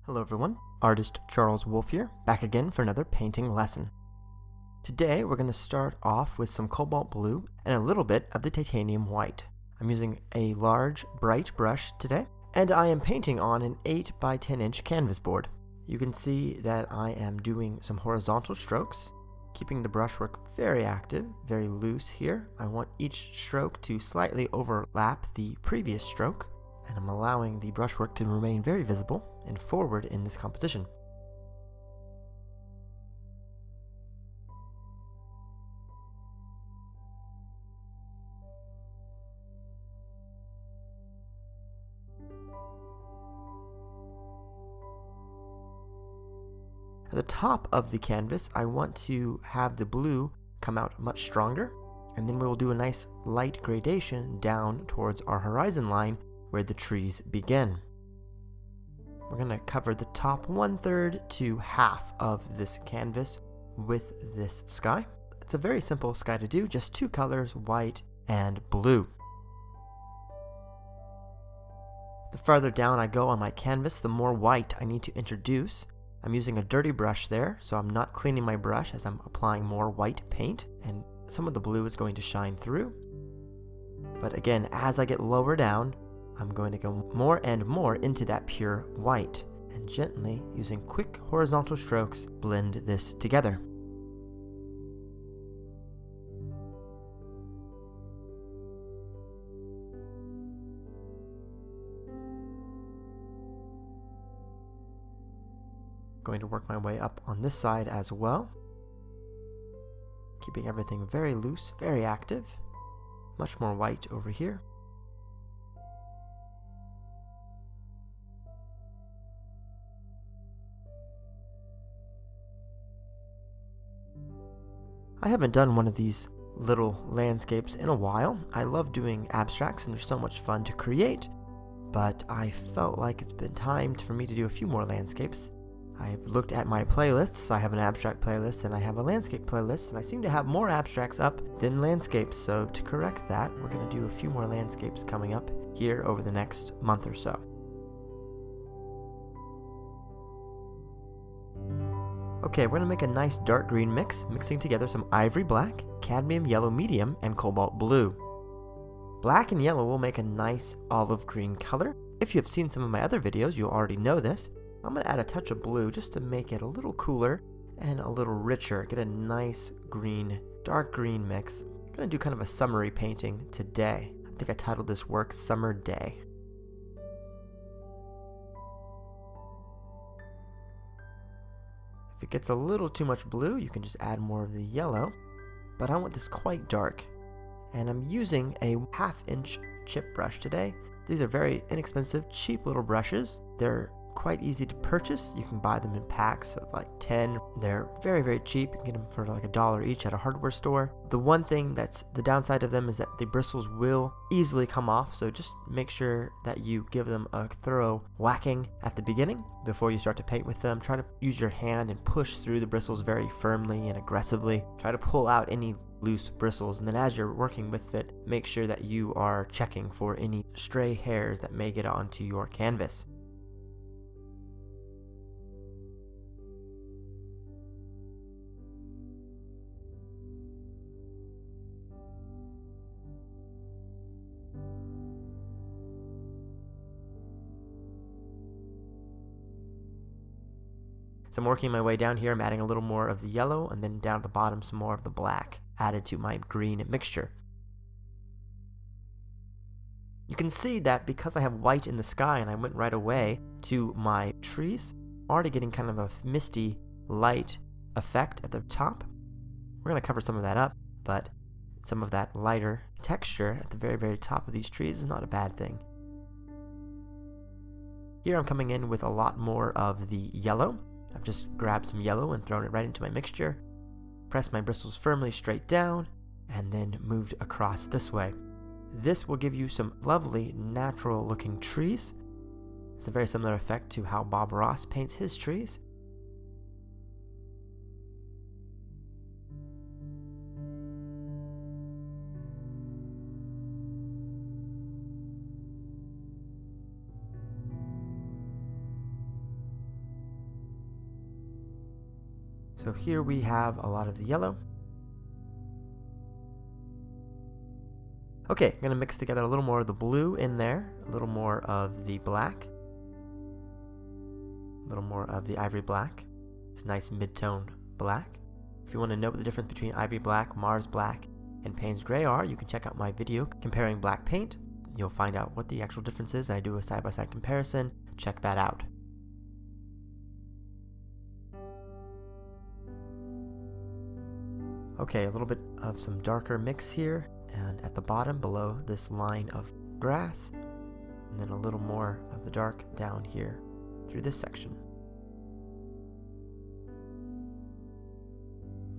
Hello everyone, artist Charles Wolfe here, back again for another painting lesson. Today we're going to start off with some cobalt blue and a little bit of the titanium white. I'm using a large bright brush today, and I am painting on an 8 by 10 inch canvas board. You can see that I am doing some horizontal strokes, keeping the brushwork very active, very loose here. I want each stroke to slightly overlap the previous stroke, and I'm allowing the brushwork to remain very visible and forward in this composition. At the top of the canvas, I want to have the blue come out much stronger, and then we will do a nice light gradation down towards our horizon line where the trees begin. We're going to cover the top 1/3 to half of this canvas with this sky. It's a very simple sky to do, just two colors, white and blue. The farther down I go on my canvas, the more white I need to introduce. I'm using a dirty brush there, so I'm not cleaning my brush as I'm applying more white paint, and some of the blue is going to shine through. But again, as I get lower down, I'm going to go more and more into that pure white, and gently, using quick horizontal strokes, blend this together. Going to work my way up on this side as well, keeping everything very loose, very active. Much more white over here. I haven't done one of these little landscapes in a while. I love doing abstracts and they're so much fun to create, but I felt like it's been time for me to do a few more landscapes. I've looked at my playlists. I have an abstract playlist and I have a landscape playlist, and I seem to have more abstracts up than landscapes, so to correct that, we're going to do a few more landscapes coming up here over the next month or so. Okay, we're going to make a nice dark green mix, mixing together some Ivory Black, Cadmium Yellow Medium, and Cobalt Blue. Black and yellow will make a nice olive green color. If you have seen some of my other videos, you'll already know this. I'm going to add a touch of blue just to make it a little cooler and a little richer, get a nice green, dark green mix. I'm going to do kind of a summery painting today. I think I titled this work Summer Day. If it gets a little too much blue, you can just add more of the yellow, but I want this quite dark. And I'm using a 1/2 inch chip brush today. These are very inexpensive, cheap little brushes. They're quite easy to purchase. You can buy them in packs of like 10. They're very, very cheap. You can get them for like $1 each at a hardware store. The one thing that's the downside of them is that the bristles will easily come off, so just make sure that you give them a thorough whacking at the beginning before you start to paint with them. Try to use your hand and push through the bristles very firmly and aggressively. Try to pull out any loose bristles, and then as you're working with it, make sure that you are checking for any stray hairs that may get onto your canvas. So I'm working my way down here. I'm adding a little more of the yellow, and then down at the bottom some more of the black added to my green mixture. You can see that because I have white in the sky and I went right away to my trees, I'm already getting kind of a misty light effect at the top. We're going to cover some of that up, but some of that lighter texture at the very, very top of these trees is not a bad thing. Here I'm coming in with a lot more of the yellow. I've just grabbed some yellow and thrown it right into my mixture, pressed my bristles firmly straight down, and then moved across this way. This will give you some lovely natural looking trees. It's a very similar effect to how Bob Ross paints his trees. So here we have a lot of the yellow. Okay, I'm going to mix together a little more of the blue in there, a little more of the black, a little more of the ivory black. It's a nice mid-tone black. If you want to know what the difference between ivory black, Mars black, and Payne's gray are, you can check out my video comparing black paint. You'll find out what the actual difference is, and I do a side-by-side comparison. Check that out. Okay, a little bit of some darker mix here, and at the bottom below this line of grass, and then a little more of the dark down here through this section.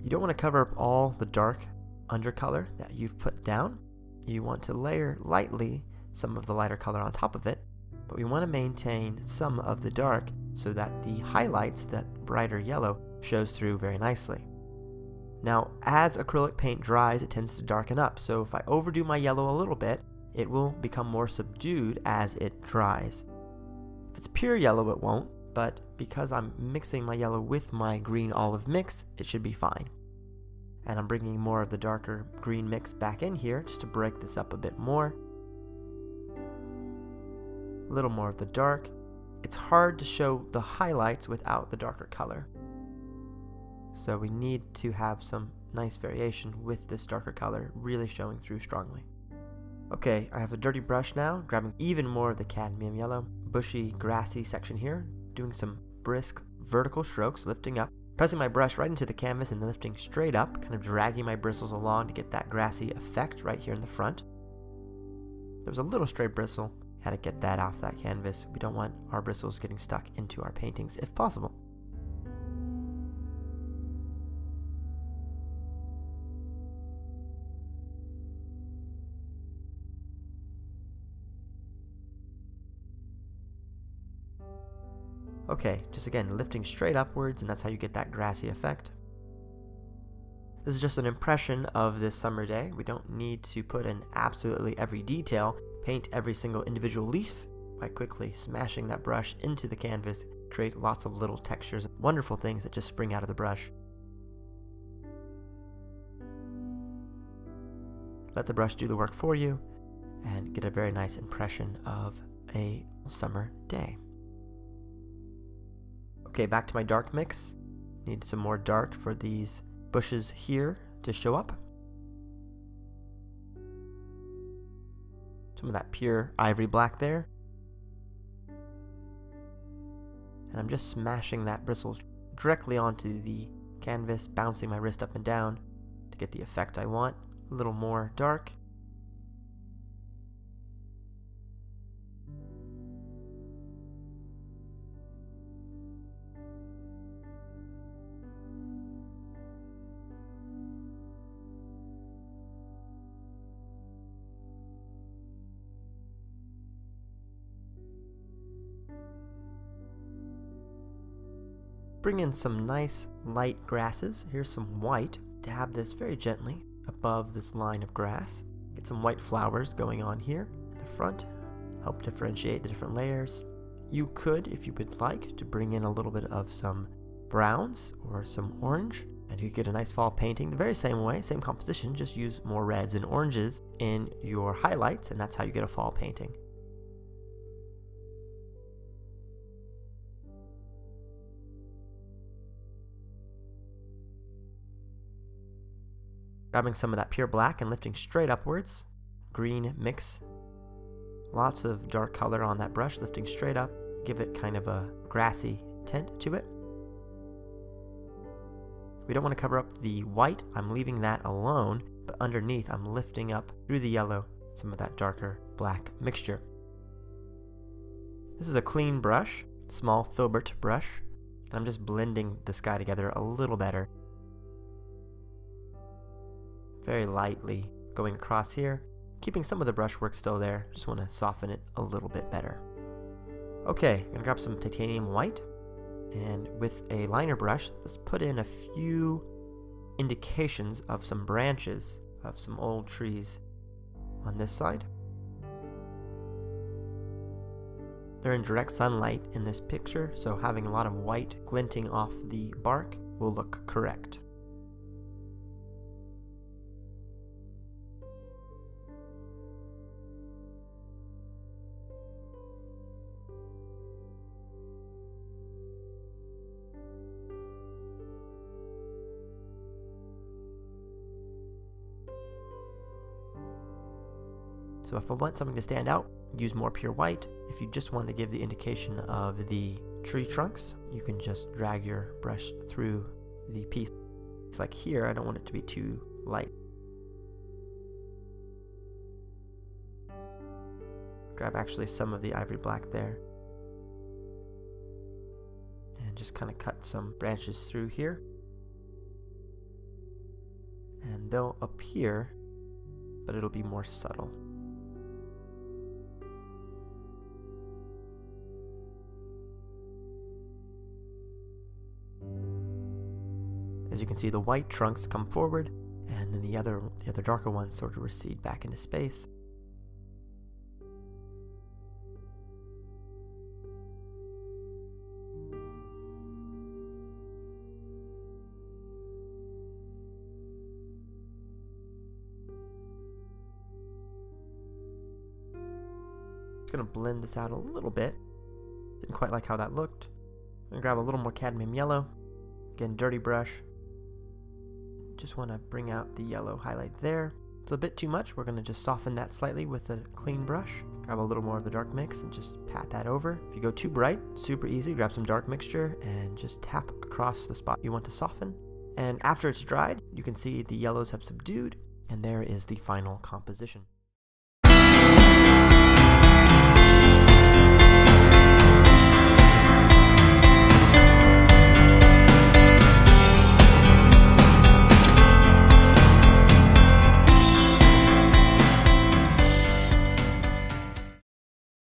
You don't want to cover up all the dark undercolor that you've put down. You want to layer lightly some of the lighter color on top of it, but we want to maintain some of the dark so that the highlights, that brighter yellow, shows through very nicely. Now, as acrylic paint dries, it tends to darken up, so if I overdo my yellow a little bit, it will become more subdued as it dries. If it's pure yellow, it won't, but because I'm mixing my yellow with my green olive mix, it should be fine. And I'm bringing more of the darker green mix back in here just to break this up a bit more. A little more of the dark. It's hard to show the highlights without the darker color. So we need to have some nice variation with this darker color really showing through strongly. Okay, I have a dirty brush now, grabbing even more of the cadmium yellow, bushy, grassy section here, doing some brisk vertical strokes, lifting up, pressing my brush right into the canvas and lifting straight up, kind of dragging my bristles along to get that grassy effect right here in the front. There was a little stray bristle, had to get that off that canvas. We don't want our bristles getting stuck into our paintings if possible. Okay, just again lifting straight upwards, and that's how you get that grassy effect. This is just an impression of this summer day. We don't need to put in absolutely every detail, paint every single individual leaf by quickly smashing that brush into the canvas, create lots of little textures, wonderful things that just spring out of the brush. Let the brush do the work for you and get a very nice impression of a summer day. Okay, back to my dark mix. Need some more dark for these bushes here to show up. Some of that pure ivory black there. And I'm just smashing that bristles directly onto the canvas, bouncing my wrist up and down to get the effect I want. A little more dark. Bring in some nice light grasses. Here's some white. Dab this very gently above this line of grass. Get some white flowers going on here in the front. Help differentiate the different layers. You could, if you would like, to bring in a little bit of some browns or some orange, and you get a nice fall painting the very same way, same composition, just use more reds and oranges in your highlights, and that's how you get a fall painting. Grabbing some of that pure black and lifting straight upwards. Green mix. Lots of dark color on that brush, lifting straight up. Give it kind of a grassy tint to it. We don't want to cover up the white. I'm leaving that alone, but underneath I'm lifting up through the yellow some of that darker black mixture. This is a clean brush, small FILBERT brush, and I'm just blending the sky together a little better. Very lightly going across here, keeping some of the brushwork still there, just want to soften it a little bit better. Okay, I'm going to grab some titanium white, and with a liner brush, let's put in a few indications of some branches of some old trees on this side. They're in direct sunlight in this picture, so having a lot of white glinting off the bark will look correct. So if I want something to stand out, use more pure white. If you just want to give the indication of the tree trunks, you can just drag your brush through the piece. It's like here, I don't want it to be too light. Grab actually some of the ivory black there. And just kind of cut some branches through here. And they'll appear, but it'll be more subtle. As you can see, the white trunks come forward, and then the other darker ones sort of recede back into space. Just gonna blend this out a little bit. Didn't quite like how that looked. I'm gonna grab a little more cadmium yellow. Again, dirty brush. Just want to bring out the yellow highlight there. It's a bit too much. We're going to just soften that slightly with a clean brush. Grab a little more of the dark mix and just pat that over. If you go too bright, super easy. Grab some dark mixture and just tap across the spot you want to soften. And after it's dried, you can see the yellows have subdued, and there is the final composition.